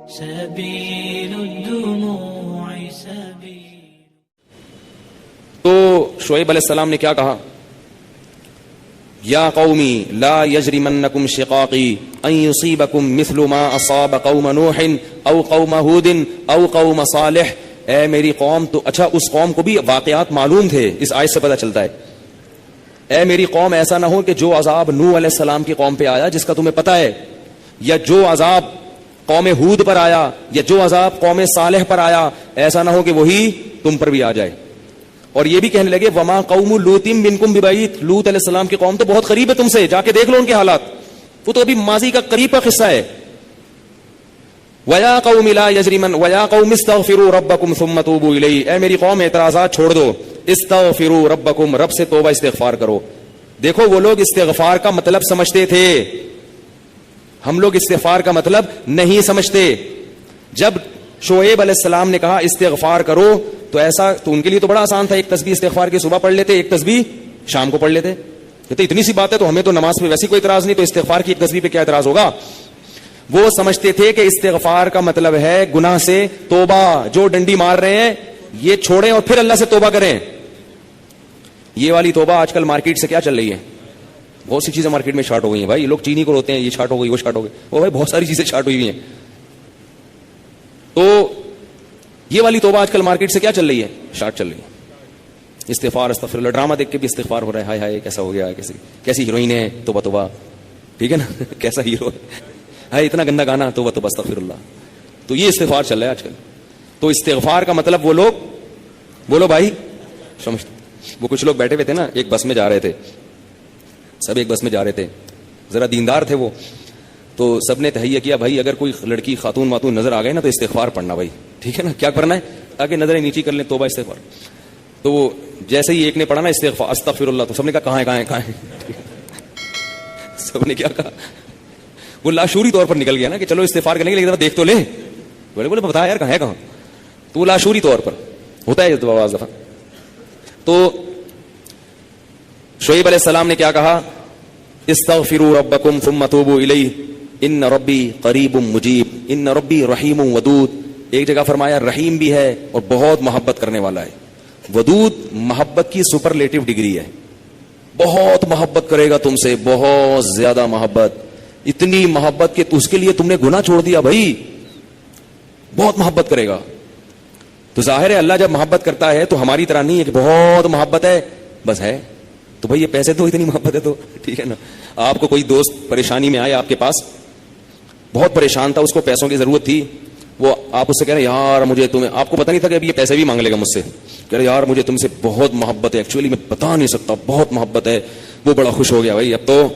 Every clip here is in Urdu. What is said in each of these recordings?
سبيل الدموع سبيل. تو شعیب علیہ السلام نے کیا کہا؟ یا قومی لا یجرمنکم شقاقی ان یصیبکم مثل ما اصاب قوم نوح او قوم ہود او قوم صالح. اے میری قوم، تو اچھا اس قوم کو بھی واقعات معلوم تھے، اس آیت سے پتہ چلتا ہے. اے میری قوم، ایسا نہ ہو کہ جو عذاب نوح علیہ السلام کی قوم پہ آیا جس کا تمہیں پتہ ہے، یا جو عذاب قوم ہود پر آیا، یا جو عذاب قوم صالح پر آیا، ایسا نہ ہو کہ وہی تم پر بھی آ جائے. اور یہ بھی کہنے لگے وما قوم لوط منکم ببعید، لوط علیہ السلام کی قوم تو بہت قریب ہے تم سے، جا کے دیکھ لو ان کے حالات، وہ تو ابھی ماضی کا قریب کا قصہ ہے. وَيَا قَوْمِ لَا يَجْرِمَنْ وَيَا قَوْمِ اسْتَغْفِرُوا رَبَّكُمْ ثُمَّ تُوبُوا إِلَيْهِ. اے میری قوم اعتراضات چھوڑ دو، استغفروا ربکم، رب سے توبہ استغفار کرو. دیکھو وہ لوگ استغفار کا مطلب سمجھتے تھے، ہم لوگ استغفار کا مطلب نہیں سمجھتے. جب شعیب علیہ السلام نے کہا استغفار کرو تو ایسا تو ان کے لیے تو بڑا آسان تھا، ایک تسبیح استغفار کی صبح پڑھ لیتے، ایک تسبیح شام کو پڑھ لیتے. کہتے اتنی سی بات ہے تو ہمیں تو نماز پہ ویسی کوئی اعتراض نہیں، تو استغفار کی ایک تسبیح پہ کیا اعتراض ہوگا. وہ سمجھتے تھے کہ استغفار کا مطلب ہے گناہ سے توبہ، جو ڈنڈی مار رہے ہیں یہ چھوڑیں اور پھر اللہ سے توبہ کریں. یہ والی توبہ آج کل مارکیٹ سے کیا چل رہی ہے؟ بہت سی چیزیں مارکیٹ میں شارٹ ہو گئی ہیں بھائی. لوگ چینی کو روتے ہیں، یہ شارٹ ہو گئی، وہ شارٹ ہو گئی، وہ بھائی بہت ساری چیزیں شارٹ ہوئی ہوئی ہیں. تو یہ والی توبہ آج کل مارکیٹ سے کیا چل رہی ہے؟ شارٹ چل رہی ہے. استغفار استغفر اللہ، ڈرامہ دیکھ کے بھی استغفار ہو رہا ہے، ہائے ہائے کیسا ہو گیا، کیسی ہیروئن ہے، توبہ توبہ، ٹھیک ہے نا، کیسا ہیرو ہے، اتنا گندا گانا، توبہ توبہ استغفر اللہ. تو یہ استغفار چل رہا ہے آج کل. تو استغفار کا مطلب وہ لوگ، بولو بھائی سمجھتے. وہ کچھ لوگ بیٹھے ہوئے تھے نا، ایک بس میں جا رہے تھے، سب ایک بس میں جا رہے تھے، ذرا دیندار تھے وہ، تو سب نے تہیہ کیا بھائی اگر کوئی لڑکی خاتون ماتون نظر آ گئے نا تو استغفار پڑھنا بھائی، ٹھیک ہے نا. کیا کرنا ہے؟ تاکہ نظریں نیچی کر لیں، توبہ استغفار. تو وہ جیسے ہی ایک نے پڑھا نا استغفار استغفر اللہ، تو سب نے کہا کہاں ہے سب نے کیا کہا، وہ لاشعوری طور پر نکل گیا نا کہ چلو استغفار کرنے کے لیے دیکھ تو لے. بولے بتا یار کہاں ہے کہاں. تو وہ لاشعوری طور پر ہوتا ہے بعض دفعہ. تو شعیب علیہ السلام نے کیا کہا؟ استغفروا ربکم ثم توبوا الیہ ان ربی قریب مجیب ان ربی رحیم ودود. ایک جگہ فرمایا رحیم بھی ہے اور بہت محبت کرنے والا ہے. ودود محبت کی سپرلیٹو ڈگری ہے، بہت محبت کرے گا تم سے، بہت زیادہ محبت، اتنی محبت کہ اس کے لیے تم نے گناہ چھوڑ دیا بھائی، بہت محبت کرے گا. تو ظاہر ہے اللہ جب محبت کرتا ہے تو ہماری طرح نہیں ہے کہ بہت محبت ہے بس ہے. تو بھائی یہ پیسے تو اتنی محبت ہے تو ٹھیک ہے نا. آپ کو کوئی دوست پریشانی میں آئے آپ کے پاس، بہت پریشان تھا، اس کو پیسوں کی ضرورت تھی، وہ آپ اس سے کہہ رہے ہیں یار مجھے تمہیں، آپ کو پتہ نہیں تھا کہ ابھی یہ پیسے بھی مانگ لے گا مجھ سے، کہہ رہے یار مجھے تم سے بہت محبت ہے، ایکچولی میں بتا نہیں سکتا، بہت محبت ہے. وہ بڑا خوش ہو گیا بھائی اب تو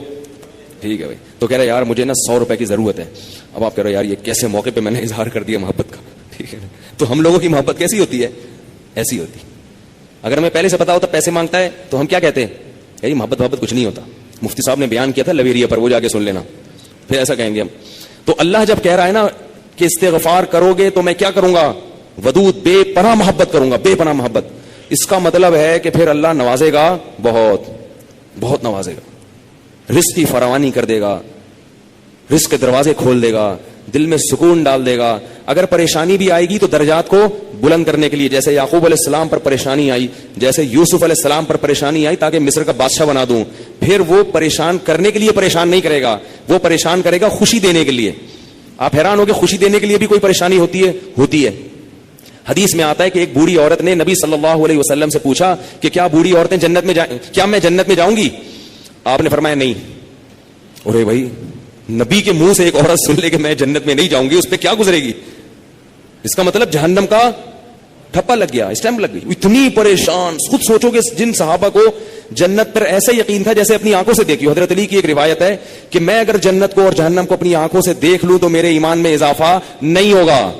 ٹھیک ہے بھائی. تو کہہ رہے یار مجھے نا 100 روپے کی ضرورت ہے. اب آپ کہہ رہے یار یہ کیسے موقع پہ میں نے اظہار کر دیا محبت کا، ٹھیک ہے نا. تو ہم لوگوں کی محبت کیسی ہوتی ہے؟ ایسی ہوتی. اگر ہمیں پہلے سے پتا ہوتا پیسے مانگتا ہے تو ہم کیا کہتے ہیں؟ یہی محبت کچھ نہیں ہوتا. مفتی صاحب نے بیان کیا تھا لویریا پر، وہ جا کے سن لینا، پھر ایسا کہیں گے ہم. تو اللہ جب کہہ رہا ہے نا کہ استغفار کرو گے تو میں کیا کروں گا؟ ودود، بے پناہ محبت کروں گا، بے پناہ محبت. اس کا مطلب ہے کہ پھر اللہ نوازے گا، بہت بہت نوازے گا، رزق کی فراوانی کر دے گا، رزق کے دروازے کھول دے گا، دل میں سکون ڈال دے گا. اگر پریشانی بھی آئے گی تو درجات کو بلند کرنے کے لیے، جیسے یعقوب علیہ السلام پر پریشانی آئی، جیسے یوسف علیہ السلام پر پریشانی آئی تاکہ مصر کا بادشاہ بنا دوں، پھر وہ پریشان کرنے کے لیے پریشان نہیں کرے گا، وہ پریشان کرے گا خوشی دینے کے لیے. آپ حیران ہو کہ خوشی دینے کے لیے بھی کوئی پریشانی ہوتی ہے؟ ہوتی ہے. حدیث میں آتا ہے کہ ایک بوڑھی عورت نے نبی صلی اللہ علیہ وسلم سے پوچھا کہ کیا بوڑھی عورتیں جنت میں کیا میں جنت میں جاؤں گی؟ آپ نے فرمایا نہیں. ارے بھائی نبی کے منہ سے ایک عورت سن لے کہ میں جنت میں نہیں جاؤں گی، اس پہ کیا گزرے گی؟ اس کا مطلب جہنم کا ٹھپا لگ گیا، اسٹیمپ لگ گئی. اتنی پریشان. خود سوچو کہ جن صحابہ کو جنت پر ایسا یقین تھا جیسے اپنی آنکھوں سے دیکھی. حضرت علی کی ایک روایت ہے کہ میں اگر جنت کو اور جہنم کو اپنی آنکھوں سے دیکھ لوں تو میرے ایمان میں اضافہ نہیں ہوگا.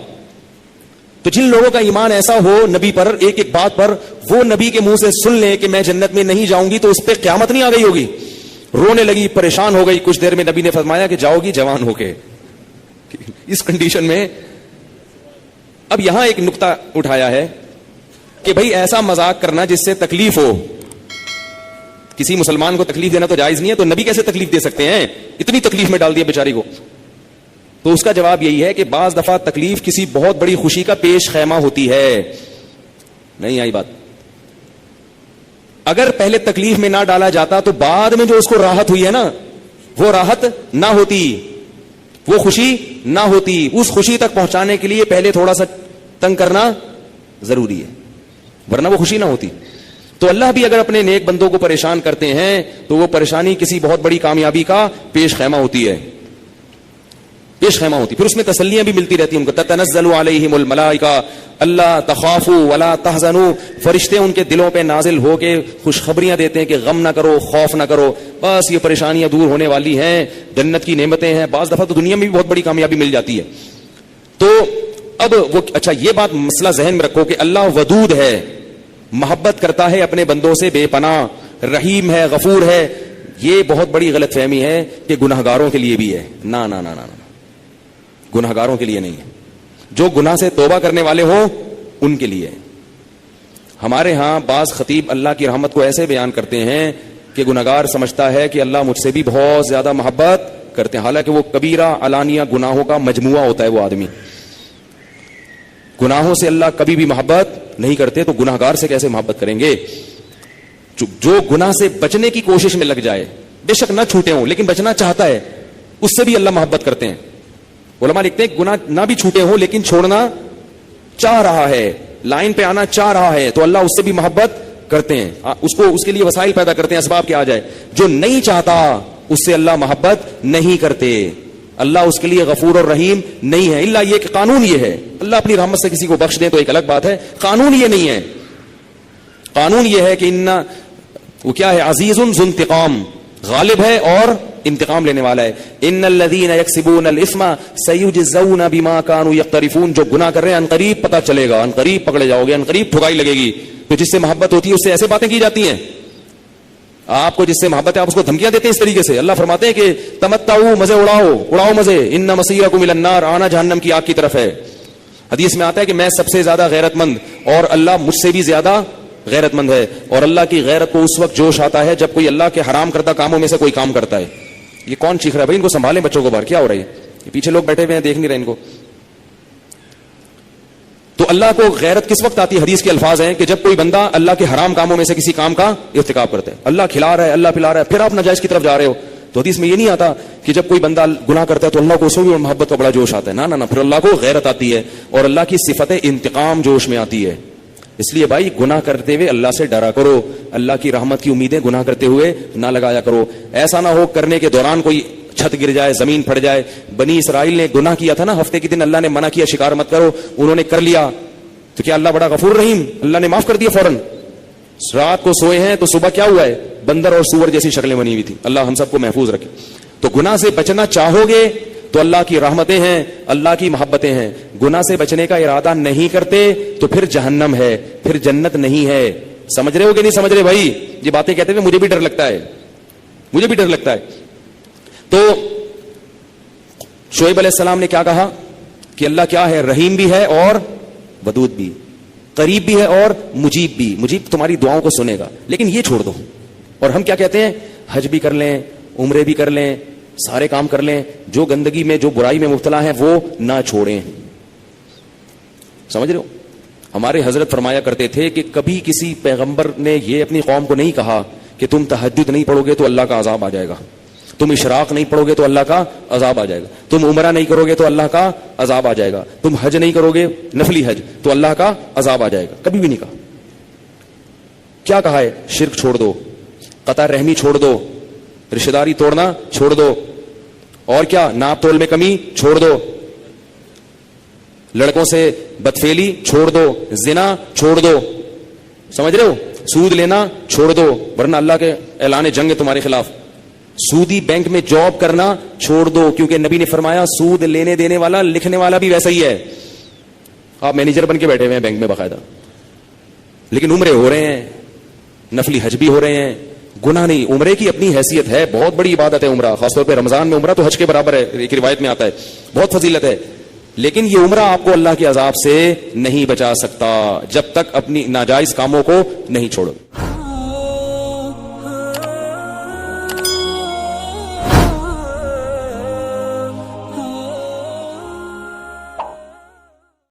تو جن لوگوں کا ایمان ایسا ہو نبی پر، ایک ایک بات پر وہ نبی کے منہ سے سن لیں کہ میں جنت میں نہیں جاؤں گی، تو اس پہ قیامت نہیں آ گئی ہوگی. رونے لگی، پریشان ہو گئی. کچھ دیر میں نبی نے فرمایا کہ جاؤ گی جوان ہو کے. اس کنڈیشن میں اب یہاں ایک نقطہ اٹھایا ہے کہ بھائی ایسا مذاق کرنا جس سے تکلیف ہو، کسی مسلمان کو تکلیف دینا تو جائز نہیں ہے، تو نبی کیسے تکلیف دے سکتے ہیں؟ اتنی تکلیف میں ڈال دیا بیچاری کو. تو اس کا جواب یہی ہے کہ بعض دفعہ تکلیف کسی بہت بڑی خوشی کا پیش خیمہ ہوتی ہے. نہیں آئی بات؟ اگر پہلے تکلیف میں نہ ڈالا جاتا تو بعد میں جو اس کو راحت ہوئی ہے نا, وہ راحت نہ ہوتی, وہ خوشی نہ ہوتی. اس خوشی تک پہنچانے کے لیے پہلے تھوڑا سا تنگ کرنا ضروری ہے, ورنہ وہ خوشی نہ ہوتی. تو اللہ بھی اگر اپنے نیک بندوں کو پریشان کرتے ہیں تو وہ پریشانی کسی بہت بڑی کامیابی کا پیش خیمہ ہوتی ہے, پیش خیمہ ہوتی. پھر اس میں تسلیاں بھی ملتی رہتی ہیں ان کو. تتنزل علیہم الملائکہ اللہ تخافوا ولا تحزنوا, فرشتے ان کے دلوں پہ نازل ہو کے خوشخبریاں دیتے ہیں کہ غم نہ کرو, خوف نہ کرو, بس یہ پریشانیاں دور ہونے والی ہیں, جنت کی نعمتیں ہیں. بعض دفعہ تو دنیا میں بھی بہت بڑی کامیابی مل جاتی ہے. تو اب وہ اچھا یہ بات مسئلہ ذہن میں رکھو کہ اللہ ودود ہے, محبت کرتا ہے اپنے بندوں سے بے پناہ, رحیم ہے, غفور ہے. یہ بہت بڑی غلط فہمی ہے کہ گناہگاروں کے لیے بھی ہے. نہ نہ نہ نہ, گناہگاروں کے لیے نہیں ہے. جو گناہ سے توبہ کرنے والے ہوں ان کے لیے. ہمارے ہاں بعض خطیب اللہ کی رحمت کو ایسے بیان کرتے ہیں کہ گناہگار سمجھتا ہے کہ اللہ مجھ سے بھی بہت زیادہ محبت کرتے ہیں, حالانکہ وہ کبیرہ علانیہ گناہوں کا مجموعہ ہوتا ہے. وہ آدمی گناہوں سے اللہ کبھی بھی محبت نہیں کرتے, تو گناہگار سے کیسے محبت کریں گے؟ جو گناہ سے بچنے کی کوشش میں لگ جائے, بے شک نہ چھوٹے ہوں لیکن بچنا چاہتا ہے, اس سے بھی اللہ محبت کرتے ہیں. علماء لکھتے ہیں گناہ نہ بھی چھوٹے ہوں لیکن چھوڑنا چاہ رہا ہے, لائن پہ آنا چاہ رہا ہے, تو اللہ اس سے بھی محبت کرتے ہیں, اس کے لیے وسائل پیدا کرتے ہیں, اسباب کے آ جائے. جو نہیں چاہتا اس سے اللہ محبت نہیں کرتے. اللہ اس کے لیے غفور اور رحیم نہیں ہے. اللہ یہ کہ قانون یہ ہے, اللہ اپنی رحمت سے کسی کو بخش دے تو ایک الگ بات ہے, قانون یہ نہیں ہے. قانون یہ ہے کہ وہ کیا ہے, عزیز ذو انتقام, غالب ہے اور انتقام لینے والا ہے. ان الذين يكسبون الاثم سيجزون بما كانوا يقترفون, جو گناہ کر رہے ہیں عنقریب پتہ چلے گا, عنقریب پکڑے جاؤ گے, عنقریب ٹھکائی لگے گی. تو جس سے محبت ہوتی ہے اس سے ایسے باتیں کی جاتی ہیں. آپ کو جس سے محبت ہے آپ اس کو دھمکیاں دیتے ہیں اس طریقے سے. اللہ فرماتے ہیں کہ تمتعوا, مزے اڑاؤ مزے, ان مصيركم الى النار, آنا جہنم کی آگ کی طرف ہے. حدیث میں آتا ہے کہ میں سب سے زیادہ غیرت مند اور اللہ مجھ سے بھی زیادہ غیرت مند ہے. اور اللہ کی غیرت کو اس وقت جوش آتا ہے جب کوئی اللہ کے حرام کردہ کاموں میں سے کوئی کام کرتا ہے. یہ کون چیخ رہا ہے بھائی؟ ان کو سنبھالیں بچوں کو باہر, کیا ہو رہا ہے؟ یہ پیچھے لوگ بیٹھے ہوئے ہیں, دیکھ نہیں رہے ان کو. تو اللہ کو غیرت کس وقت آتی ہے؟ حدیث کے الفاظ ہیں کہ جب کوئی بندہ اللہ کے حرام کاموں میں سے کسی کام کا ارتکاب کرتا ہے. اللہ کھلا رہا ہے, اللہ پلا رہا ہے, پھر آپ ناجائز کی طرف جا رہے ہو. تو حدیث میں یہ نہیں آتا کہ جب کوئی بندہ گناہ کرتا ہے تو اللہ کو اس میں محبت کا بڑا جوش آتا ہے. نہ نہ, پھر اللہ کو غیرت آتی ہے اور اللہ کی صفت انتقام جوش میں آتی ہے. اس لیے بھائی گناہ کرتے ہوئے اللہ سے ڈرا کرو, اللہ کی رحمت کی امیدیں گناہ کرتے ہوئے نہ لگایا کرو. ایسا نہ ہو کرنے کے دوران کوئی چھت گر جائے, زمین پھٹ جائے. بنی اسرائیل نے گناہ کیا تھا نا, ہفتے کے دن اللہ نے منع کیا شکار مت کرو, انہوں نے کر لیا, تو کیا اللہ بڑا غفور رحیم, اللہ نے معاف کر دیا فوراً. رات کو سوئے ہیں تو صبح کیا ہوا ہے, بندر اور سور جیسی شکلیں بنی ہوئی تھی. اللہ ہم سب کو محفوظ رکھے. تو گناہ سے بچنا چاہو گے تو اللہ کی رحمتیں ہیں, اللہ کی محبتیں ہیں. گناہ سے بچنے کا ارادہ نہیں کرتے تو پھر جہنم ہے, پھر جنت نہیں ہے. سمجھ رہے ہو کہ نہیں سمجھ رہے بھائی؟ یہ باتیں کہتے ہوئے مجھے بھی ڈر لگتا ہے, مجھے بھی ڈر لگتا ہے. تو شعیب علیہ السلام نے کیا کہا کہ اللہ کیا ہے, رحیم بھی ہے اور ودود بھی, قریب بھی ہے اور مجیب بھی. مجیب تمہاری دعاؤں کو سنے گا, لیکن یہ چھوڑ دو. اور ہم کیا کہتے ہیں, حج بھی کر لیں, عمرے بھی کر لیں, سارے کام کر لیں, جو گندگی میں جو برائی میں مبتلا ہیں وہ نہ چھوڑیں. سمجھ رہے ہو؟ ہمارے حضرت فرمایا کرتے تھے کہ کبھی کسی پیغمبر نے یہ اپنی قوم کو نہیں کہا کہ تم تہجد نہیں پڑھو گے تو اللہ کا عذاب آ جائے گا, تم اشراق نہیں پڑھو گے تو اللہ کا عذاب آ جائے گا, تم عمرہ نہیں کرو گے تو اللہ کا عذاب آ جائے گا, تم حج نہیں کرو گے نفلی حج تو اللہ کا عذاب آ جائے گا. کبھی بھی نہیں کہا. کیا کہا ہے؟ شرک چھوڑ دو, قطع رحمی چھوڑ دو, رشتہ داری توڑنا چھوڑ دو, اور کیا, ناپ تول میں کمی چھوڑ دو, لڑکوں سے بدفعلی چھوڑ دو, زنا چھوڑ دو. سمجھ رہے ہو؟ سود لینا چھوڑ دو, ورنہ اللہ کے اعلان جنگ ہے تمہارے خلاف. سودی بینک میں جاب کرنا چھوڑ دو, کیونکہ نبی نے فرمایا سود لینے دینے والا لکھنے والا بھی ویسا ہی ہے. آپ مینیجر بن کے بیٹھے ہوئے ہیں بینک میں باقاعدہ, لیکن عمرے ہو رہے ہیں, نفلی حج بھی ہو رہے ہیں, گناہ نہیں. عمرے کی اپنی حیثیت ہے, بہت بڑی عبادت ہے عمرہ, خاص طور پہ رمضان میں عمرہ تو حج کے برابر ہے, ایک روایت میں آتا ہے, بہت فضیلت ہے. لیکن یہ عمرہ آپ کو اللہ کے عذاب سے نہیں بچا سکتا جب تک اپنی ناجائز کاموں کو نہیں چھوڑو.